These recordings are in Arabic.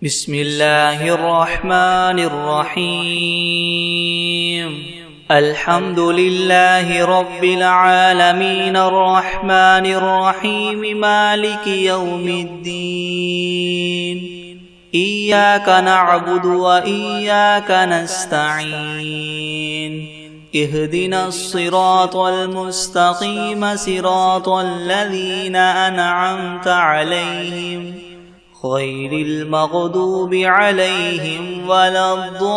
بسم الله الرحمن الرحيم الحمد لله رب العالمين الرحمن الرحيم مالك يوم الدين إياك نعبد وإياك نستعين اهدنا الصراط المستقيم صراط الذين أنعمت عليهم غير المغضوب عليهم ولا الضالين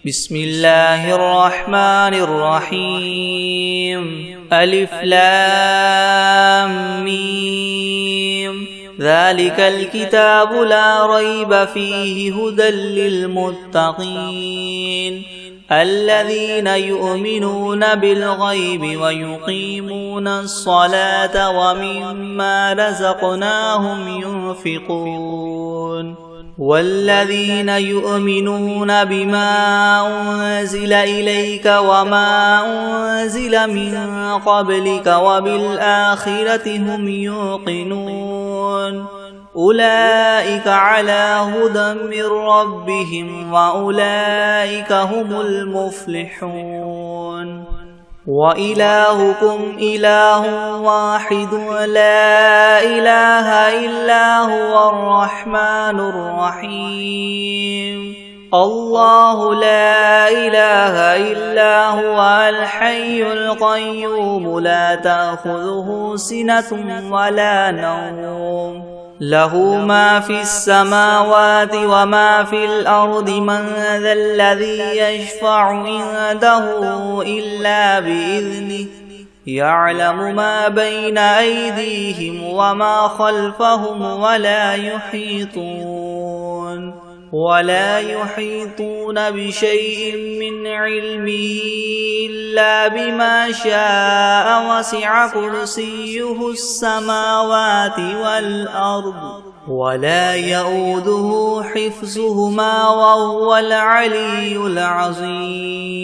بسم الله الرحمن الرحيم ألف لام ميم ذلك الكتاب لا ريب فيه هدى للمتقين الذين يؤمنون بالغيب ويقيمون الصلاة ومما رزقناهم ينفقون والذين يؤمنون بما أنزل إليك وما أنزل من قبلك وبالآخرة هم يوقنون أولئك على هدى من ربهم وأولئك هم المفلحون وإلهكم إله واحد لا إله إلا هو الرحمن الرحيم الله لا إله إلا هو الحي القيوم لا تأخذه سنة ولا نوم له ما في السماوات وما في الأرض من ذا الذي يشفع عنده إلا بإذنه يعلم ما بين أيديهم وما خلفهم ولا يحيطون بشيء من علمه إلا بما شاء وسع كرسيه السماوات والأرض ولا يؤوده حفظهما وهو العلي العظيم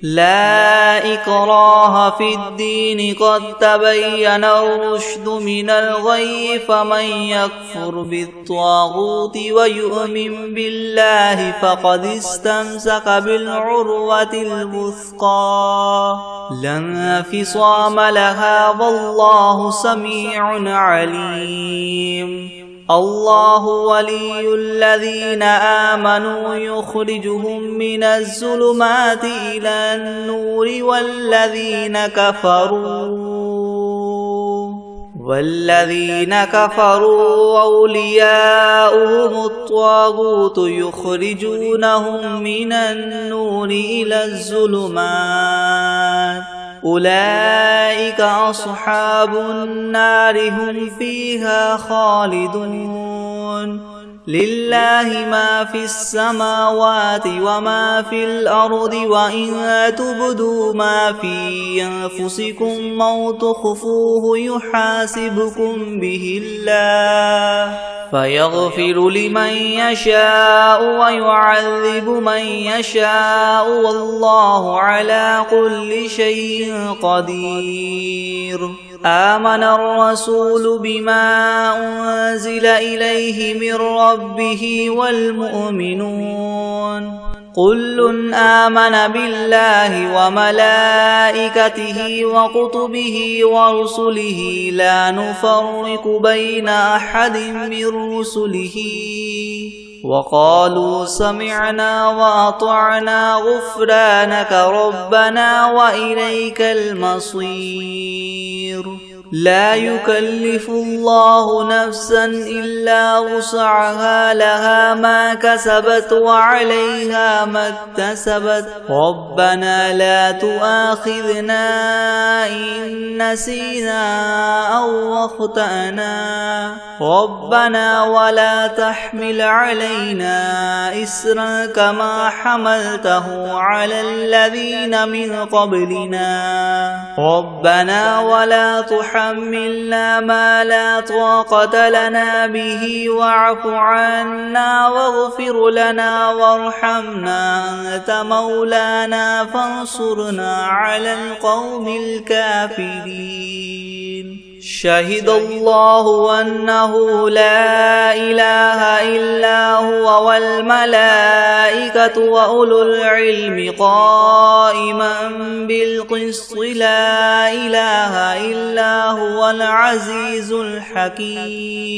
لا إكراه في الدين قد تبين الرشد من الغي فمن يكفر بالطاغوت ويؤمن بالله فقد استمسك بالعروة الوثقى لا انفصام لها والله سميع عليم الله ولي الذين آمنوا يخرجهم من الظلمات إلى النور والذين كفروا أولياؤهم الطاغوت يخرجونهم من النور إلى الظلمات أولئك أصحاب النار هم فيها خالدون لله ما في السماوات وما في الأرض وإن تبدوا ما في أنفسكم أو تخفوه يحاسبكم به الله فيغفر لمن يشاء ويعذب من يشاء والله على كل شيء قدير آمن الرسول بما أنزل إليه من ربه والمؤمنون كل آمن بالله وملائكته وكتبه ورسله لا نفرق بين أحد من رسله وقالوا سمعنا وأطعنا غفرانك ربنا وإليك المصير لا يكلف الله نفسا إلا وسعها لها ما كسبت وعليها ما اكتسبت ربنا لا تؤاخذنا إن نسينا أو أخطأنا ربنا ولا تحمل علينا إسرا كما حملته على الذين من قبلنا ربنا ولا تحملنا ما لا طاقة لنا به واعف عنا واغفر لنا وارحمنا أنت مولانا فانصرنا على القوم الكافرين شهد الله أنه لا إله إلا هو والملائكة وأولو العلم قائما بالقسط لا إله إلا هو العزيز الحكيم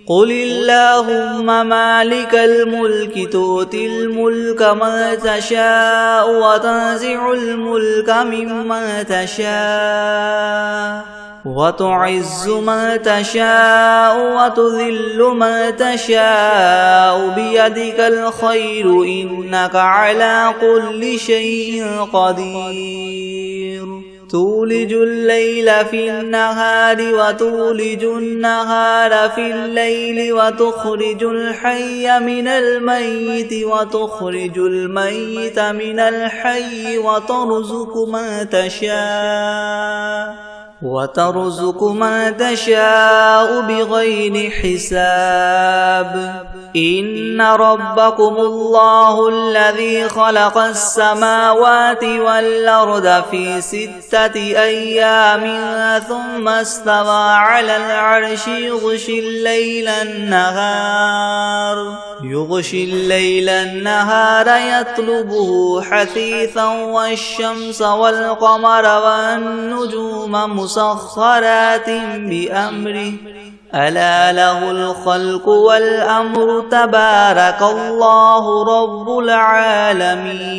قل اللهم مالك الملك تؤتي الملك من تشاء وتنزع الملك ممن تشاء وتعز من تشاء وتذل من تشاء بيدك الخير إنك على كل شيء قدير تولج الليل في النهار وتولج النهار في الليل وتخرج الحي من الميت وتخرج الميت من الحي وترزق من تشاء بغير حساب إن ربكم الله الذي خلق السماوات والأرض في 6 أيام ثم استوى على العرش يغشي الليل النهار يطلبه حثيثا والشمس والقمر والنجوم مسخرات بأمره ألا له الخلق والأمر تبارك الله رب العالمين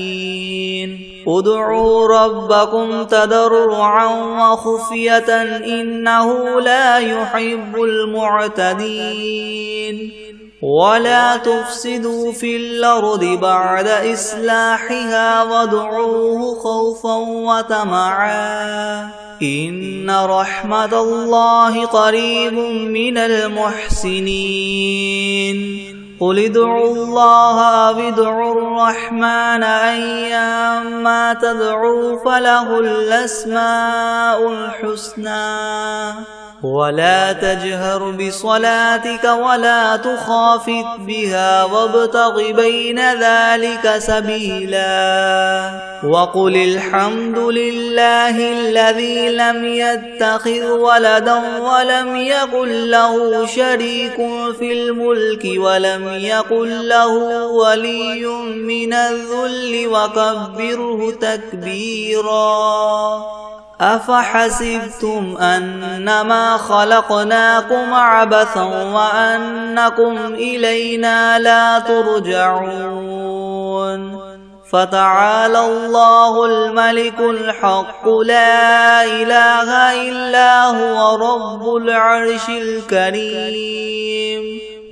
ادعوا ربكم تضرعا وخفية إنه لا يحب المعتدين ولا تفسدوا في الأرض بعد إصلاحها وادعوه خوفا وطمعا إن رحمة الله قريب من المحسنين قل ادعوا الله أو ادعوا الرحمن أيما تدعوا فله الأسماء الحسنى ولا تجهر بصلاتك ولا تخافت بها وابتغ بين ذلك سبيلا وقل الحمد لله الذي لم يتخذ ولدا ولم يكن له شريك في الملك ولم يكن له ولي من الذل وكبره تكبيرا أفحسبتم أنما خلقناكم عبثا وأنكم إلينا لا ترجعون فتعالى الله الملك الحق لا إله إلا هو رب العرش الكريم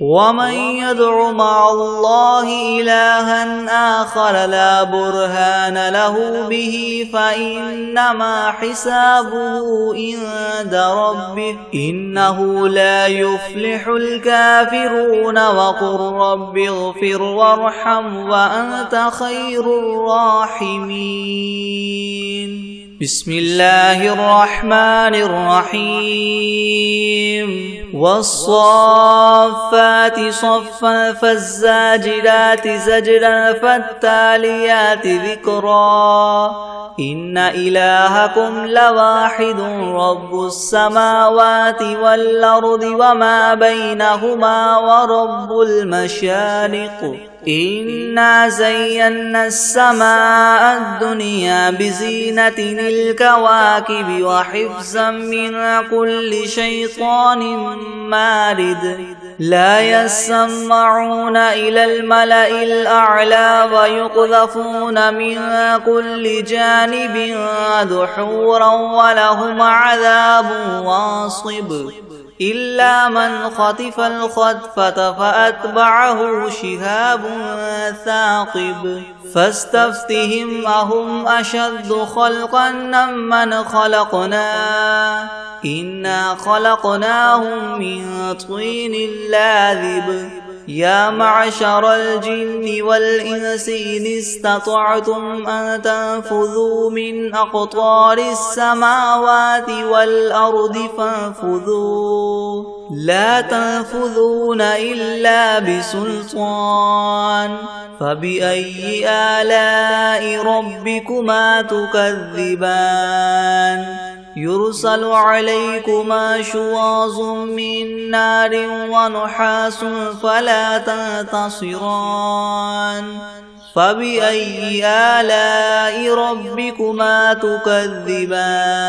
ومن يدع مع الله إلها آخر لا برهان له به فإنما حسابه عند ربه إنه لا يفلح الكافرون وقل رب اغفر وارحم وأنت خير الراحمين بسم الله الرحمن الرحيم والصافات صفا فالزاجرات زجرا فالتاليات ذكرا إن إلهكم لواحد رب السماوات والأرض وما بينهما ورب المشارق إنا زينا السماء الدنيا بزينة الكواكب وحفظا من كل شيطان مارد لا يسمعون إلى الملأ الأعلى ويقذفون من كل جانب دحورا ولهم عذاب واصب إلا من خطف الخطفة فأتبعه شهاب ثاقب فاستفتهم أهم أشد خلقا ممن خلقنا إنا خلقناهم من طين لاذب يا معشر الجن والإنس إن استطعتم أن تنفذوا من أقطار السماوات والأرض فانفذوا لا تنفذون إلا بسلطان فبأي آلاء ربكما تكذبان يرسل عليكما شواظ من نار ونحاس فلا تنتصران فبأي آلاء ربكما تكذبان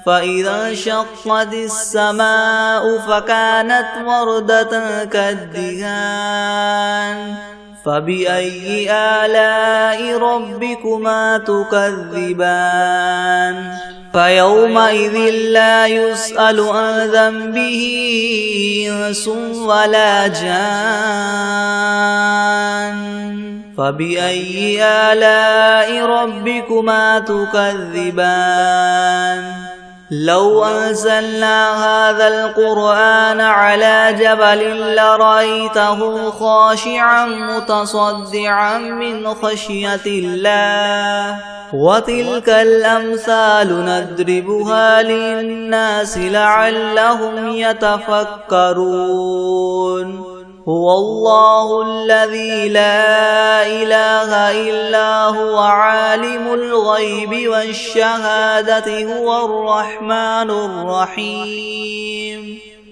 فإذا انشقت السماء فكانت وردة كالدهان فبأي آلاء ربكما تكذبان فيومئذ لا يسأل عن ذنبه إنس ولا جان فبأي آلاء ربكما تكذبان لو أنزلنا هذا القرآن على جبل لرأيته خاشعا متصدعا من خشية الله وتلك الأمثال نضربها للناس لعلهم يتفكرون هو الله الذي لا إله إلا هو عالم الغيب والشهادة هو الرحمن الرحيم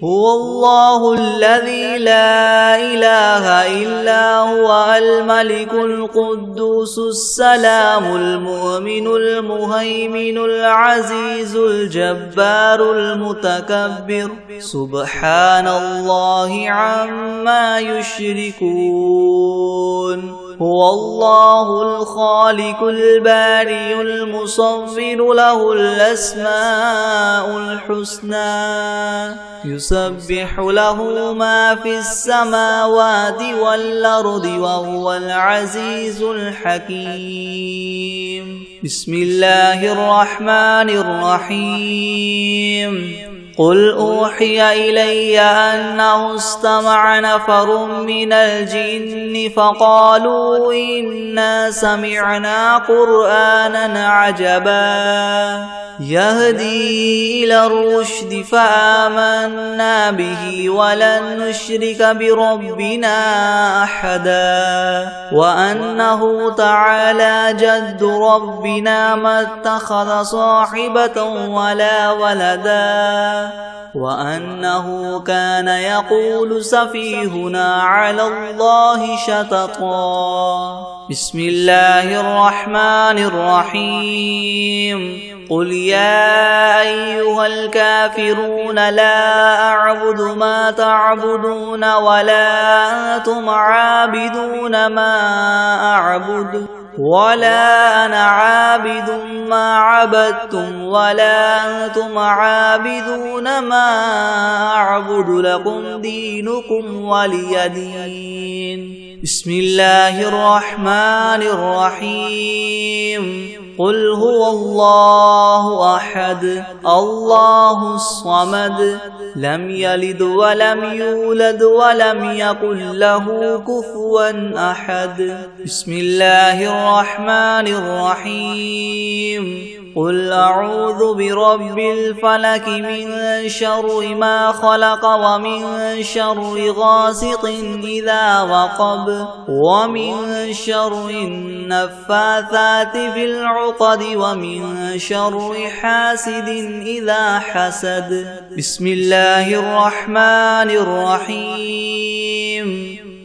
هو الله الذي لا إله إلا هو الملك القدوس السلام المؤمن المهيمن العزيز الجبار المتكبر سبحان الله عما يشركون هو الله الخالق البارئ المصور له الأسماء الحسنى يسبح له ما في السماوات والأرض وهو العزيز الحكيم بسم الله الرحمن الرحيم قل أوحي إلي أنه استمع نفر من الجن فقالوا إنا سمعنا قرآنا عجبا يهدي إلى الرشد فآمنا به ولن نشرك بربنا أحدا وأنه تعالى جد ربنا ما اتخذ صاحبة ولا ولدا وأنه كان يقول سفيهنا على الله شططا بسم الله الرحمن الرحيم قل يا أيها الكافرون لا أعبد ما تعبدون ولا أنتم عابدون ما أعبد ولا أنا عابد ما عبدتم ولا أنتم عابدون ما أعبد لكم دينكم ولي دين بسم الله الرحمن الرحيم قل هو الله أحد الله الصمد لم يلد ولم يولد ولم يكن له كفوا أحد بسم الله الرحمن الرحيم قل أعوذ برب الفلك من شر ما خلق ومن شر غاسق إذا وقب ومن شر النفاثات في العقد ومن شر حاسد إذا حسد بسم الله الرحمن الرحيم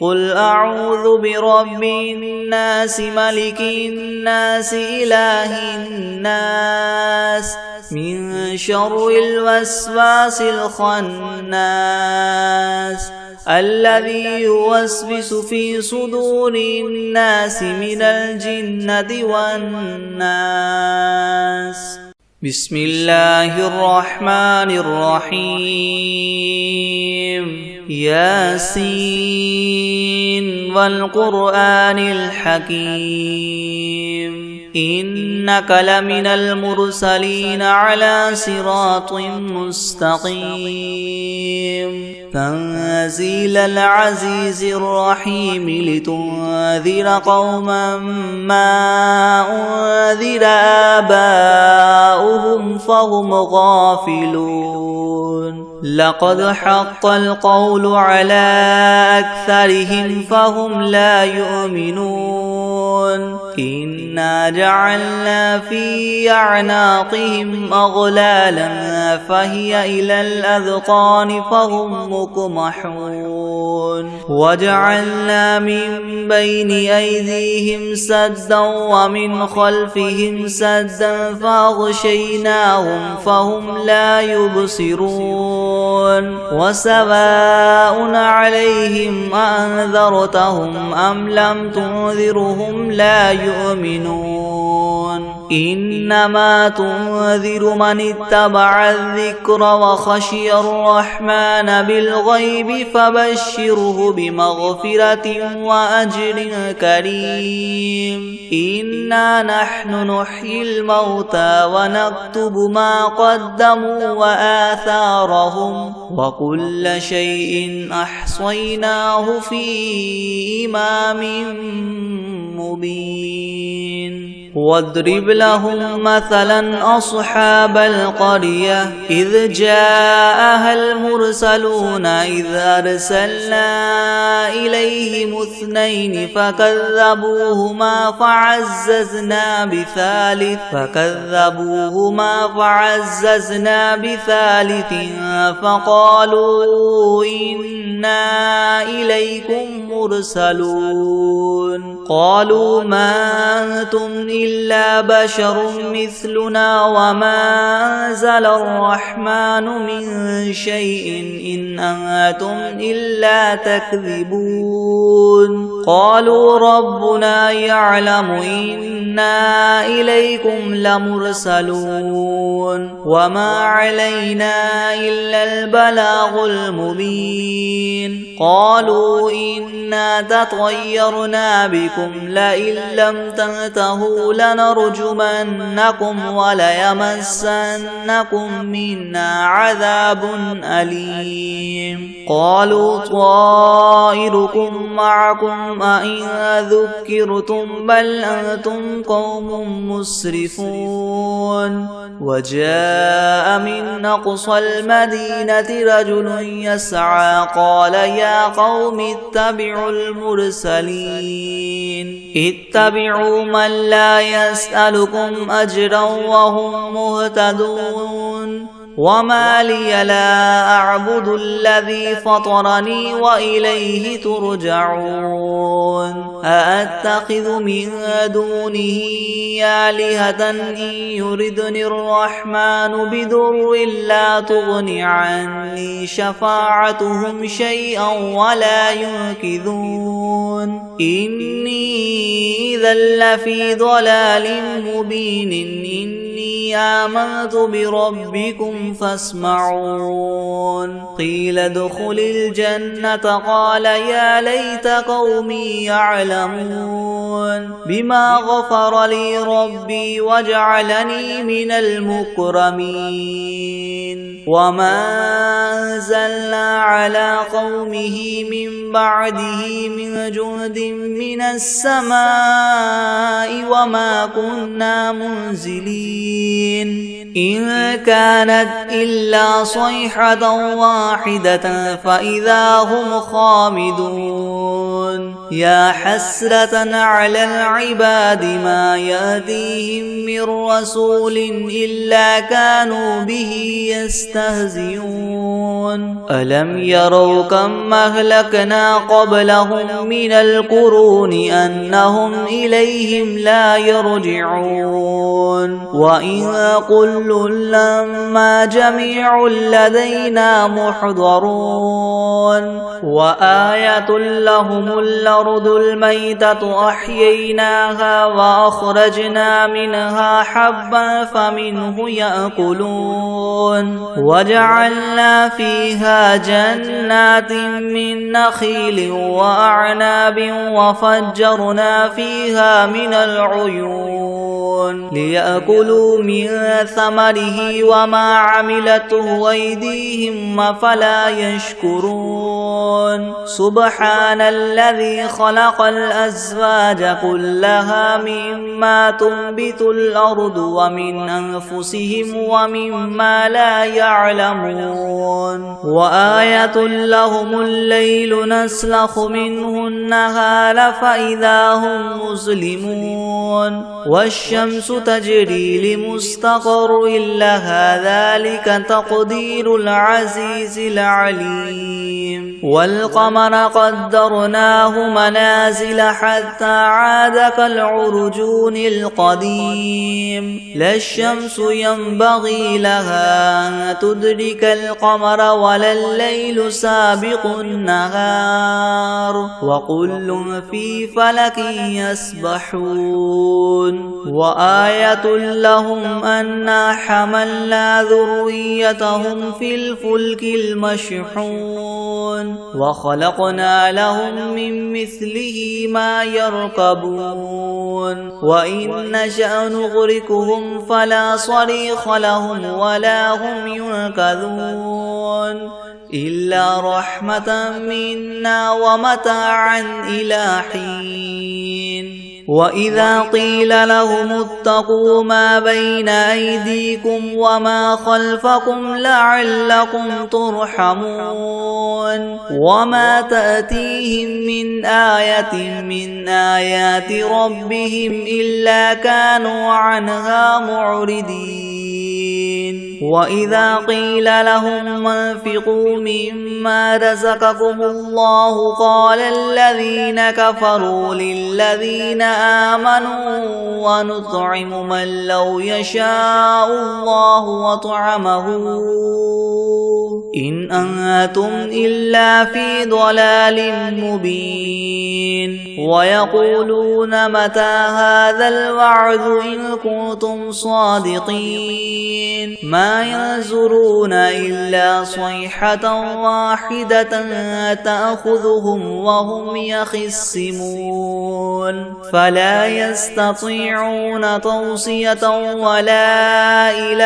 قل أعوذ برب الناس ملك الناس إله الناس من شر الوسواس الخناس الذي يوسوس في صدور الناس من الجنة والناس بسم الله الرحمن الرحيم ياسين والقرآن الحكيم إنك لمن المرسلين على صراط مستقيم تنزيل العزيز الرحيم لتنذر قوما ما أنذر آباؤهم فهم غافلون لقد حق القول على أكثرهم فهم لا يؤمنون إنا جعلنا في أعناقهم أغلالا فهي إلى الأذقان فهم مقمحون وجعلنا من بين أيديهم سدا ومن خلفهم سدا فأغشيناهم فهم لا يبصرون وسواء عليهم أنذرتهم أم لم تنذرهم لا يؤمنون إنما تنذر من اتبع الذكر وخشي الرحمن بالغيب فبشره بمغفرة وأجر كريم إنا نحن نحيي الموتى ونكتب ما قدموا وآثارهم وكل شيء أحصيناه في إمام مبين واضرب لهم مثلا أصحاب القرية إذ جاءها المرسلون إذ أرسلنا إليهم اثنين فكذبوهما فعززنا بثالث فقالوا إنا إليكم مرسلون قالوا ما أنتم إلا بشر مثلنا وما أنزل الرحمن من شيء إن أنتم إلا تكذبون قالوا ربنا يعلم إنا إليكم لمرسلون وما علينا إلا البلاغ المبين قالوا إنا تطيرنا بكم لئن لم تنتهوا لنرجمنكم وليمسنكم منا عذاب أليم قالوا طائركم معكم أئن ذكرتم بل أنتم قوم مسرفون وجاء من أقصى المدينة رجل يسعى قال يا قوم اتبعوا المرسلين اتبعوا من لا يسألكم أجرا وهم مهتدون وما لي لا أعبد الذي فطرني وإليه ترجعون أأتخذ من دونه آلهة إن يردني الرحمن بضر لا تغن عني شفاعتهم شيئا ولا ينقذون إني إذا لفي ضلال مبين إني آمنت بربكم فاسمعون قيل ادخل الجنة قال يا ليت قومي يعلمون بما غفر لي ربي وجعلني من المكرمين وما أنزلنا على قومه من بعده من جند من السماء وما كنا منزلين إن كانت إلا صيحة واحدة فإذا هم خامدون يا حسرة على العباد ما يأتيهم من رسول إلا كانوا به يستهزئون ألم يروا كم أهلكنا قبلهم من القرون أنهم إليهم لا يرجعون وإن كل لما جميع لدينا محضرون وآية لهم الأرض الميتة أحييناها وأخرجنا منها حبا فمنه يأكلون وجعلنا فيها جنات من نخيل وأعناب وفجرنا فيها من العيون ليأكلوا من ثمره وما عملته أيديهم أفلا يشكرون سبحان الذي خلق الأزواج كلها مما تنبت الأرض ومن أنفسهم ومما لا يعلمون وآية لهم الليل نسلخ منه النهار فإذا هم مظلمون والشمس تجري لمستقر لها ذلك تقدير العزيز العليم والقمر قدرناه منازل حتى عاد كالعرجون القديم لا الشمس ينبغي لها أن تدرك القمر ولا الليل سابق النهار وكل في فلك يسبحون وآية لهم أنا حملنا ذريتهم في الفلك المشحون وخلقنا لهم من مثله ما يركبون وإن نشأ نغرقهم فلا صريخ لهم ولا هم ينقذون إلا رحمة منا ومتاعا إلى حين وإذا قيل لهم اتقوا ما بين أيديكم وما خلفكم لعلكم ترحمون وما تأتيهم من آية من آيات ربهم إلا كانوا عنها معرضين وإذا قيل لهم انفقوا مما رزقكم الله قال الذين كفروا للذين آمنوا ونطعم من لو يشاء الله وطعمه إن أنتم إلا في ضلال مبين ويقولون متى هذا الوعد إن كنتم صادقين ما ينظرون إلا صيحة واحدة تأخذهم وهم يخصمون فلا يستطيعون توصية ولا إلى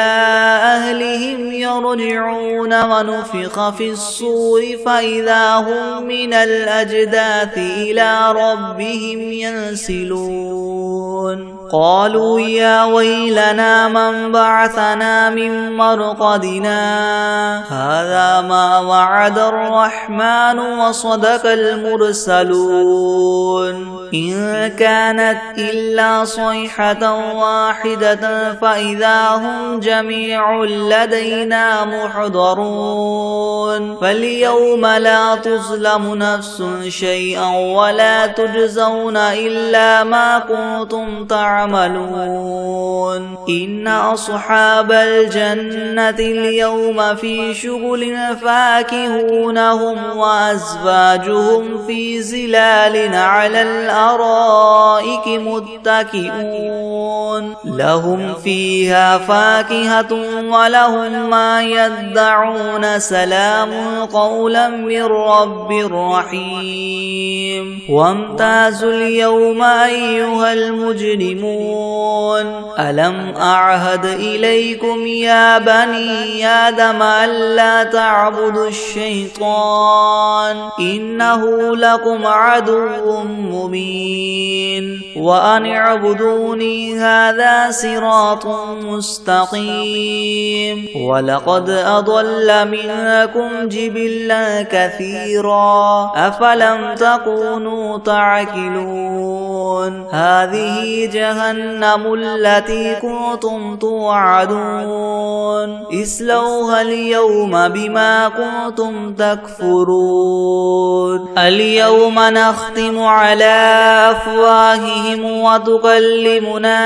أهلهم يرجعون ونفخ في الصور فإذا هم من الأجداث إلى ربهم ينسلون قالوا يا ويلنا من بعثنا من مرقدنا هذا ما وعد الرحمن وصدق المرسلون إن كانت إلا صيحة واحدة فإذا هم جميع لدينا محضرون فاليوم لا تظلم نفس شيئا ولا تجزون إلا ما كنتم تعملون إن أصحاب الجنة اليوم في شغل فاكهون هم وأزواجهم في زلال على الأرائك متكئون لهم فيها فاكهة ولهم ما يدعون سلام قولا من رب رحيم وامتازوا اليوم أيها المجرمون ألم أعهد إليكم يا بني آدم ألا تعبدوا الشيطان إنه لكم عدو مبين وأن اعبدوني هذا صراط مستقيم ولقد أضل منكم جبلا كثيرا أفلم تكونوا تعقلون هذه جهنم التي كنتم توعدون اصلوها اليوم بما كنتم تكفرون اليوم نختم على أفواههم وتكلمنا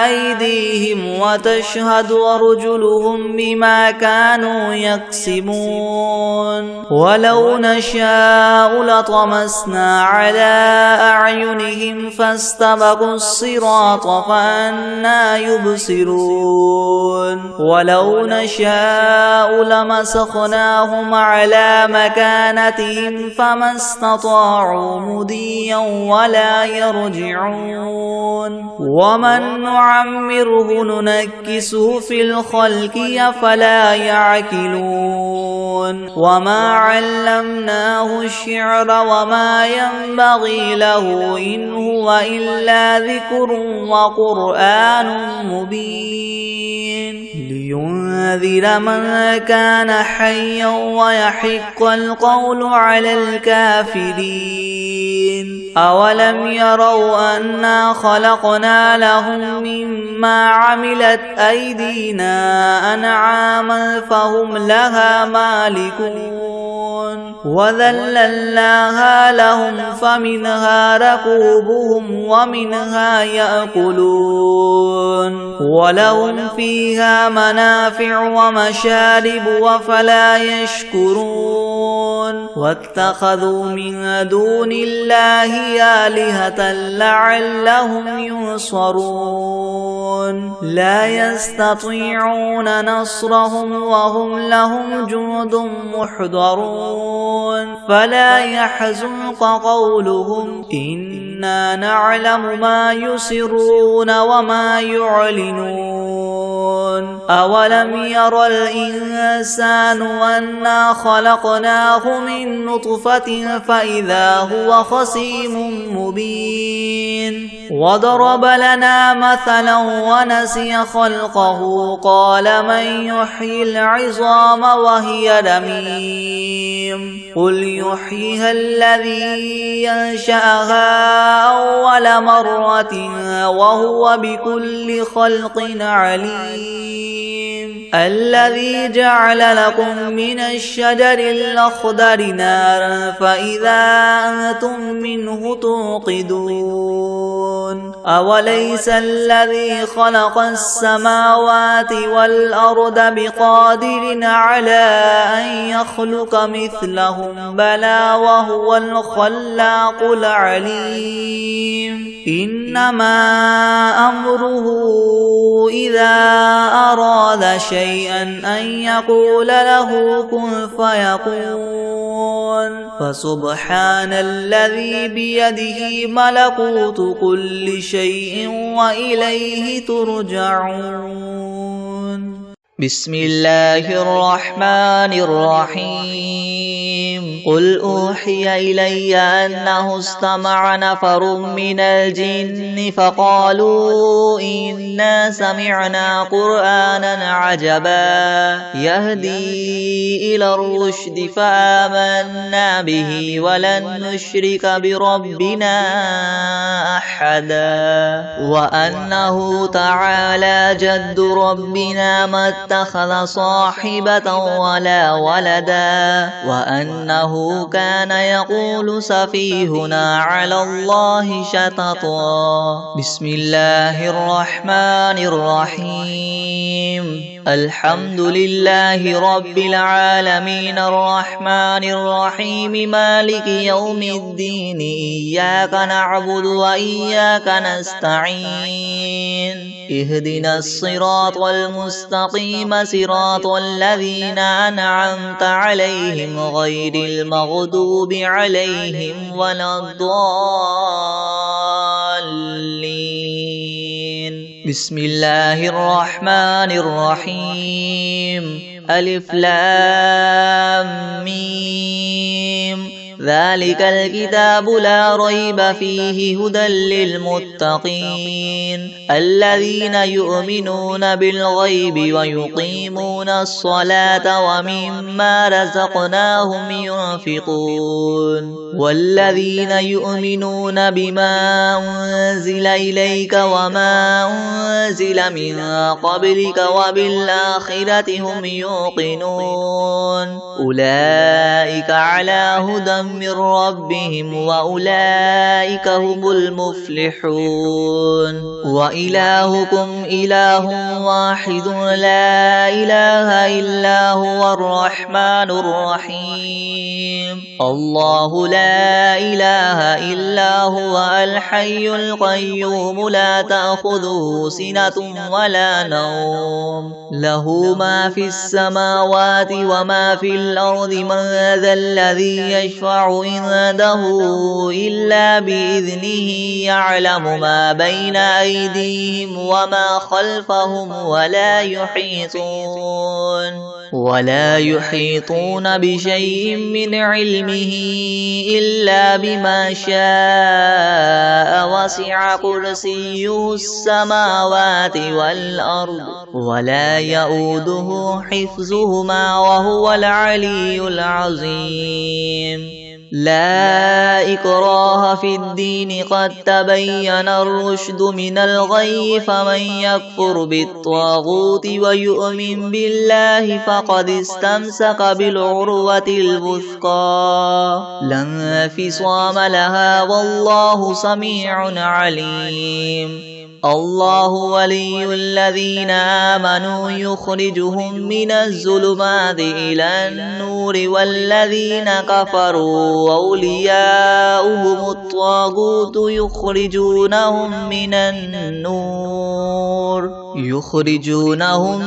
أيديهم وتشهد أرجلهم بما كانوا يكسبون ولو نشاء لطمسنا على أعينهم فاستبقوا الصراط فأنى يبصرون ولو نشاء لمسخناهم على مكانتهم فما استطاعوا مضيا ولا يرجعون ومن نعمره ننكسه في الخلق أفلا يعقلون وما علمناه الشعر وما ينبغي له إن هو إلا ذكر وقرآن مبين لينذر من كان حيا ويحق القول على الكافرين أولم يروا أنا خلقنا لهم مما عملت أيدينا أنعاما فهم لها مالكون وذللناها لهم فمنها ركوبهم ومنها يأكلون ولهم فيها منافع ومشارب وفلا يشكرون واتخذوا من دون الله آلهة لعلهم ينصرون لا يستطيعون نصرهم وهم لهم جند محضرون فلا يحزنك قولهم إنا نعلم ما يسرون وما يعلنون أولم ير الإنسان أنا خلقناه من نطفة فإذا هو خصيم مبين وضرب لنا مثلا ونسي خلقه قال من يحيي العظام وهي رميم قل يحييها الذي ينشأها أول مرة وهو بكل خلق عليم الذي جعل لكم من الشجر الأخضر نارا فإذا أنتم منه توقدون أوليس الذي خلق السماوات والأرض بقادر على أن يخلق مثلهم بلى وهو الخلاق العليم إنما أمره إذا أراد شيئا أن يقول له كن فيكون فسبحان الذي بيده ملكوت كل شيء وإليه ترجعون بسم الله الرحمن الرحيم قل أوحي إلي أنه استمع نفر من الجن فقالوا إنا سمعنا قرآنا عجبا يهدي إلى الرشد فآمنا به ولن نشرك بربنا أحدا وأنه تعالى جد ربنا ما اتخذ صاحبة ولا ولدا وأنه كان يقول سفيهنا على الله شططا بسم الله الرحمن الرحيم الحمد لله رب العالمين الرحمن الرحيم مالك يوم الدين إياك نعبد وإياك نستعين اهدنا الصراط المستقيم صراط الذين أنعمت عليهم غير المغضوب عليهم ولا الضالين بسم الله الرحمن الرحيم ألف لام ميم ذلك الكتاب لا ريب فيه هدى للمتقين الذين يؤمنون بالغيب ويقيمون الصلاة ومما رزقناهم ينفقون والذين يؤمنون بما أنزل إليك وما أنزل من قبلك وبالآخرة هم يوقنون أولئك على هدى من ربهم وأولئك هم المفلحون وإلهكم إله واحد لا إله إلا هو الرحمن الرحيم الله لا إله إلا هو الحي القيوم لا تأخذه سنة ولا نوم له ما في السماوات وما في الأرض من ذا الذي يشفع عنده إلا بإذنه يعلم ما بين أيديهم وما خلفهم ولا يحيطون ولا يحيطون بشيء من علمه إلا بما شاء وسع كرسيه السماوات والأرض ولا يؤوده حفظهما وهو العلي العظيم لا إكراه في الدين قد تبين الرشد من الغي فمن يكفر بالطاغوت ويؤمن بالله فقد استمسك بالعروة الوثقى لا انفصام لها والله سميع عليم الله ولي الذين آمنوا يخرجهم من الظلمات إلى النور والذين كفروا أولياؤهم الطاغوت يخرجونهم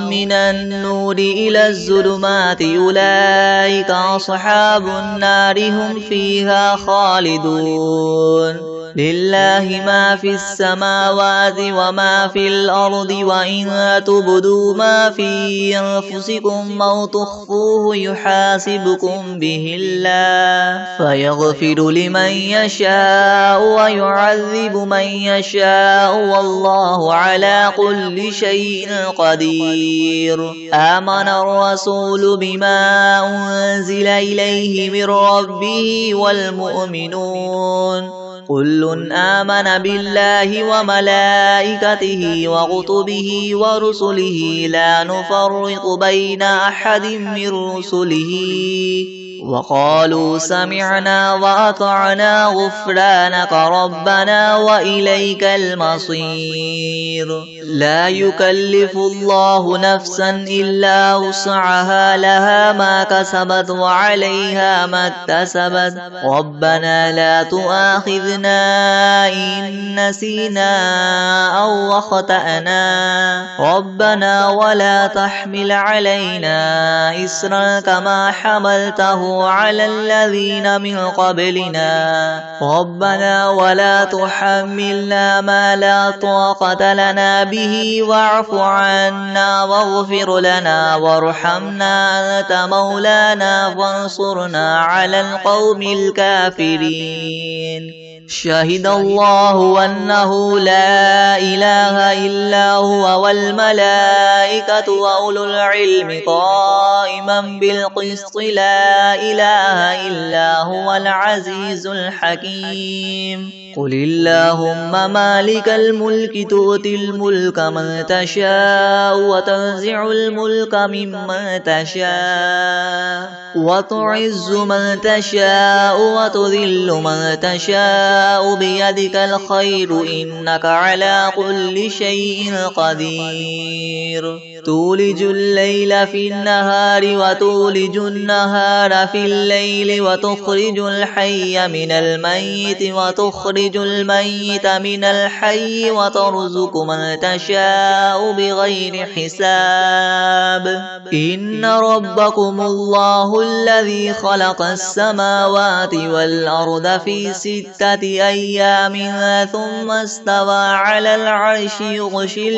من النور إلى الظلمات أولئك أصحاب النار هم فيها خالدون لله ما في السماوات وما في الأرض وإن تبدوا ما في أنفسكم أو تخفوه يحاسبكم به الله فيغفر لمن يشاء ويعذب من يشاء والله على كل شيء قدير آمن الرسول بما أنزل إليه من ربه والمؤمنون كل آمن بالله وملائكته وكتبه ورسله لا نفرق بين أحد من رسله وقالوا سمعنا وأطعنا غفرانك ربنا وإليك المصير لا يكلف الله نفسا إلا وسعها لها ما كسبت وعليها ما اكتسبت ربنا لا تؤاخذنا إن نسينا أو أخطأنا ربنا ولا تحمل علينا إصرا كما حملته على الذين من قبلنا ربنا ولا تحملنا ما لا طاقة لنا به واعف عنا واغفر لنا وارحمنا أنت مولانا فانصرنا على القوم الكافرين شهد الله أنه لا إله إلا هو والملائكة وأولو العلم قائما بالقسط لا إله إلا هو العزيز الحكيم قل اللهم مالك الملك تؤتي الملك من تشاء وتنزع الملك ممن تشاء وتعز من تشاء وتذل من تشاء بيدك الخير إنك على كل شيء قدير تولج الليل في النهار وتولج النهار في الليل وتخرج الحي من الميت وتخرج الميت من الحي وترزق من تشاء بغير حساب إن ربكم الله الذي خلق السماوات والأرض في 6 أيام ثم استوى على العرش يغشي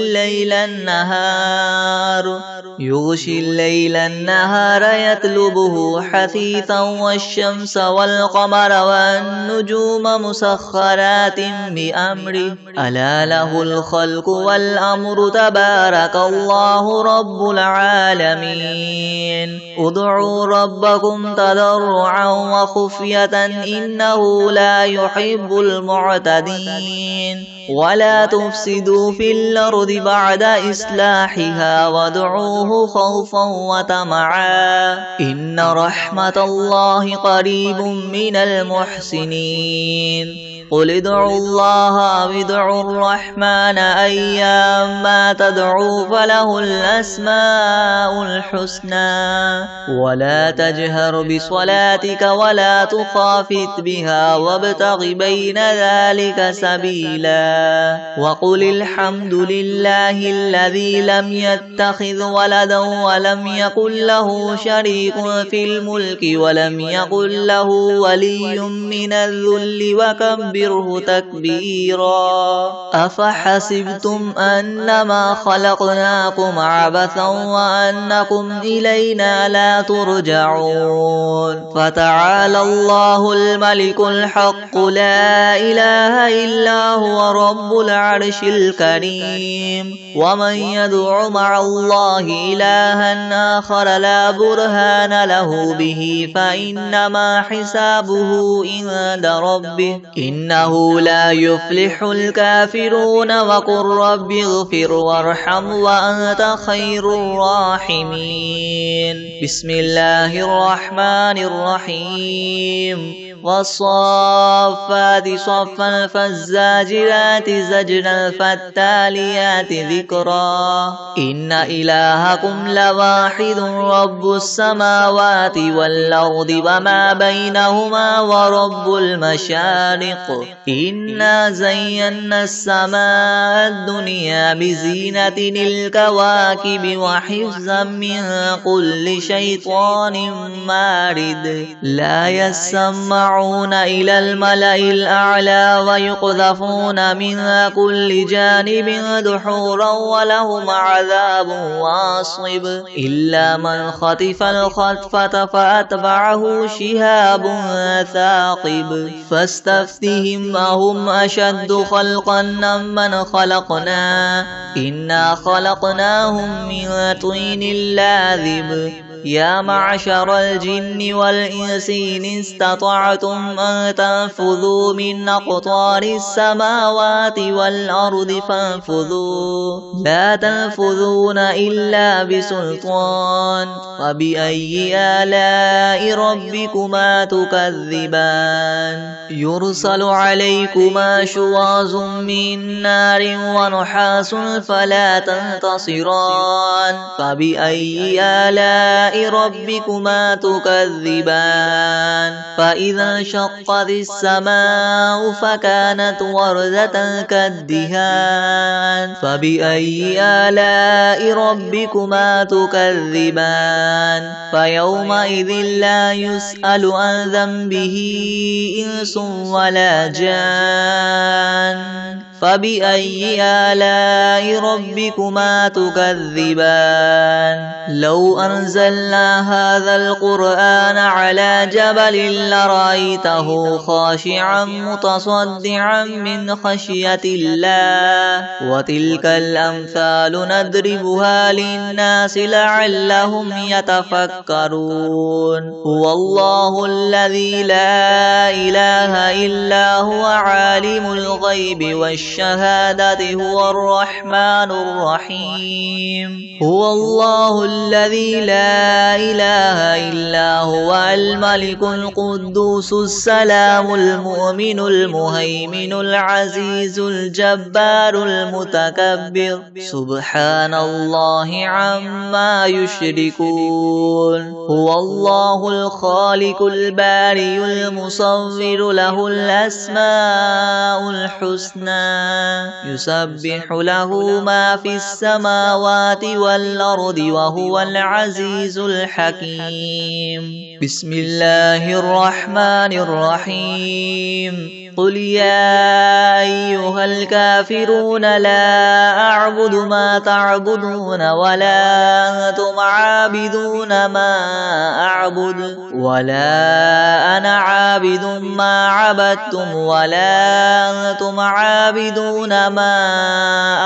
الليل النهار يطلبه حثيثا والشمس والقمر والنجوم مسخرات بأمره ألا له الخلق والأمر تبارك الله رب العالمين ادعوا ربكم تضرعا وخفية إنه لا يحب المعتدين ولا تفسدوا في الأرض بعد إصلاحها وادعوه خوفا وطمعا إن رحمة الله قريب من المحسنين قل ادعوا الله أو ادعوا الرحمن أيما تدعوا فله الأسماء الحسنى ولا تجهر بصلاتك ولا تخافت بها وابتغ بين ذلك سبيلا وقل الحمد لله الذي لم يتخذ ولدا ولم يكن له شريك في الملك ولم يكن له ولي من الذل وكبره وكبره تكبيرا أفحسبتم أنما خلقناكم عبثا وأنكم إلينا لا ترجعون فتعالى الله الملك الحق لا إله إلا هو رب العرش الكريم ومن يدع مع الله إلها آخر لا برهان له به فإنما حسابه عند ربه إنه لا يفلح الكافرون وقل رب اغفر وارحم وأنت خير الراحمين بسم الله الرحمن الرحيم والصافات صفا فالزاجرات زجرا فالتاليات ذكرا إن إلهكم لواحد رب السماوات والأرض وما بينهما ورب المشارق إنا زينا السماء الدنيا بزينة الكواكب وحفظا من كل شيطان مارد لا يسمعون إلى الملأ الأعلى ويقذفون من كل جانب دحورا ولهم عذاب واصب إلا من خطف الخطفة فأتبعه شهاب ثاقب فاستفتهم أهم أشد خلقا ممن خلقنا إنا خلقناهم من طين لاذب يا معشر الجن والإنس إن استطعتم أن تنفذوا من أقطار السماوات والأرض فانفذوا لا تنفذون إلا بسلطان فبأي آلاء ربكما تكذبان يرسل عليكما شواظ من نار ونحاس فلا تنتصران فبأي آلاء ربكما تكذبان فإذا انشقت السماء فكانت وردة كالدهان فبأي آلاء ربكما تكذبان فيومئذ لا يسأل عن ذنبه إنس ولا جان فبأي آلاء ربكما تكذبان لو أنزلنا هذا القرآن على جبل لرأيته خاشعا متصدعا من خشية الله وتلك الأمثال نضربها للناس لعلهم يتفكرون هو الله الذي لا إله إلا هو عالم الغيب والشهادة هو الرحمن الرحيم هو الله الذي لا إله إلا هو الملك القدوس السلام المؤمن المهيمن العزيز الجبار المتكبر سبحان الله عما يشركون هو الله الخالق البارئ المصور له الأسماء الحسنى يسبح له ما في السماوات والأرض وهو العزيز الحكيم بسم الله الرحمن الرحيم قل يا أيها الكافرون لا أعبد ما تعبدون ولا أنتم عابدون ما أعبد ولا أنا عابد ما عبدتم ولا أنتم عابدون ما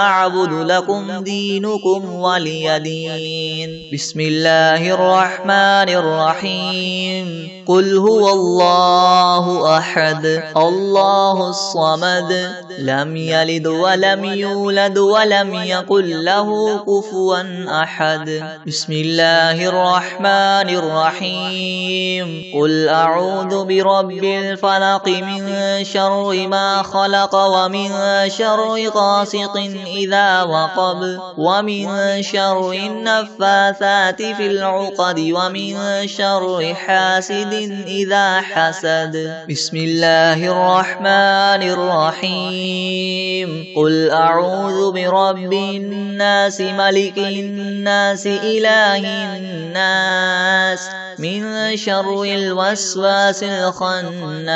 أعبد لكم دينكم ولي دين بسم الله الرحمن الرحيم قل هو الله أحد الله الصمد لم يلد ولم يولد ولم يكن له كفوا أحد بسم الله الرحمن الرحيم قل أعوذ برب الفلق من شر ما خلق ومن شر غاسق إذا وقب ومن شر النفاثات في العقد ومن شر حاسد إذا حسد بسم الله الرحمن الرحمن الرحيم قل أعوذ برب الناس ملك الناس إله الناس من شر الوسواس الخناس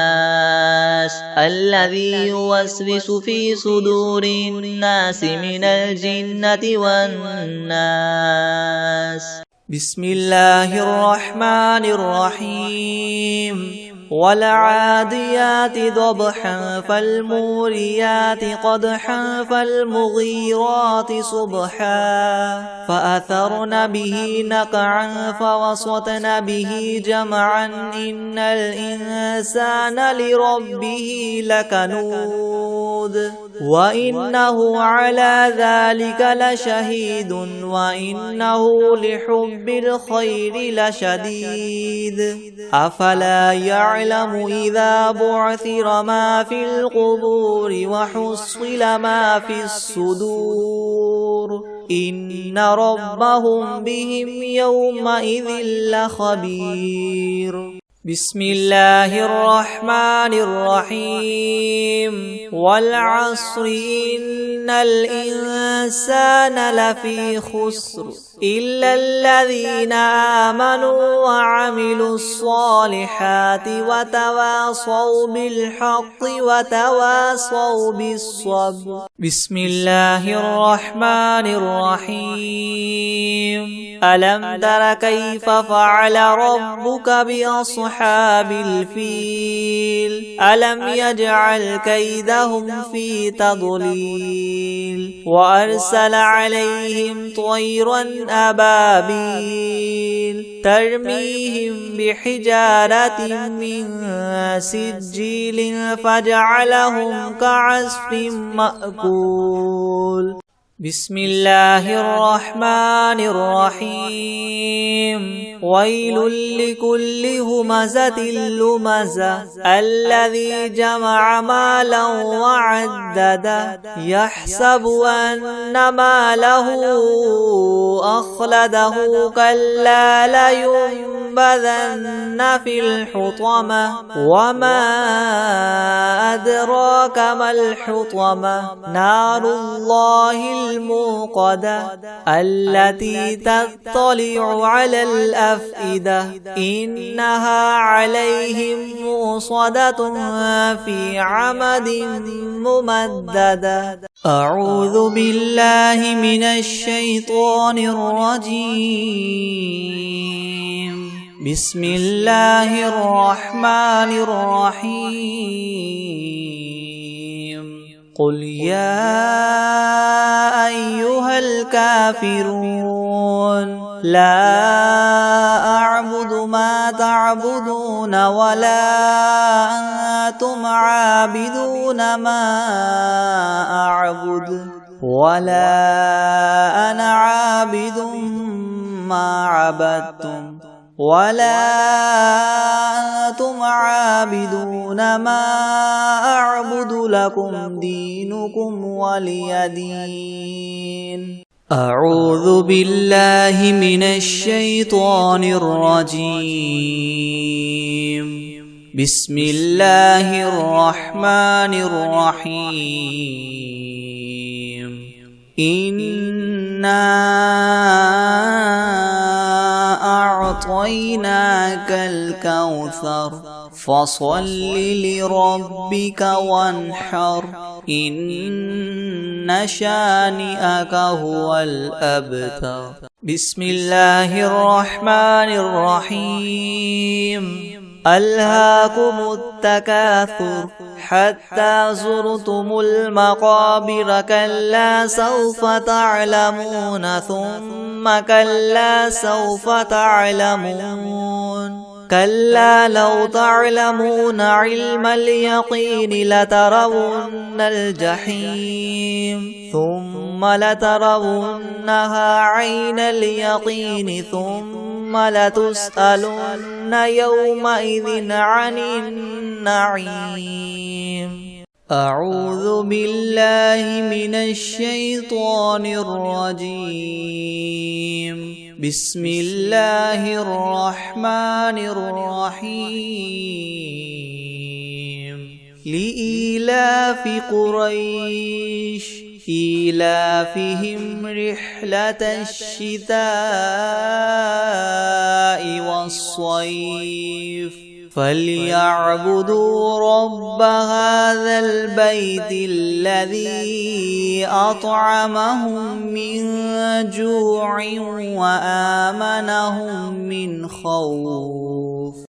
الذي يوسوس في صدور الناس من الجنة والناس. بسم الله الرحمن الرحيم والعاديات ضبحا فالموريات قدحا فالمغيرات صبحا فأثرن به نقعا فوسطن به جمعا إن الإنسان لربه لكنود وإنه على ذلك لشهيد وإنه لحب الخير لشديد أفلا يعلم إذا بعثر ما في القبور وحصل ما في الصدور إن ربهم بهم يومئذ لخبير. بسم الله الرحمن الرحيم والعصر إن الإنسان لفي خسر إلا الذين آمنوا وعملوا الصالحات وتواصوا بالحق وتواصوا بالصبر. بسم الله الرحمن الرحيم ألم تر كيف فعل ربك بأصحاب الفيل ألم يجعل كيدهم في تضليل وأرسل عليهم طيرا أبابيل ترميهم بحجارة من سجيل فجعلهم كعصف مأكول. بسم الله الرحمن الرحيم ويل لكل همزة لمزة الذي جمع مالا وعدده يحسب أن ماله أخلده كلا لينبذن في الحطمة وما أدراك ما الحطمة نار الله الموقدة التي تطلع على الأفئدة إنها عليهم موصدة في عمد ممددة. أعوذ بالله من الشيطان الرجيم. بسم الله الرحمن الرحيم قل يا أيها الكافرون لا أعبد ما تعبدون ولا أنتم عابدون ما أعبد ولا أنا عابد ما عبدتم ولا أنتم عابدون ما أعبد لكم دينكم ولي دين. أعوذ بالله من الشيطان الرجيم. بسم الله الرحمن الرحيم إنا أعطيناك الكوثر فصل لربك وانحر إن شانئك هو الأبتر. بسم الله الرحمن الرحيم ألهاكم التكاثر حتى زرتم المقابر كلا سوف تعلمون ثم كلا سوف تعلمون كلا لو تعلمون علم اليقين لترون الجحيم ثم لترونها عين اليقين ثم لتسألن يومئذ عن النعيم. أعوذ بالله من الشيطان الرجيم. بسم الله الرحمن الرحيم لإيلاف قريش إيلافهم رحلة الشتاء والصيف فليعبدوا رب هذا البيت الذي أطعمهم من جوع وآمنهم من خوف.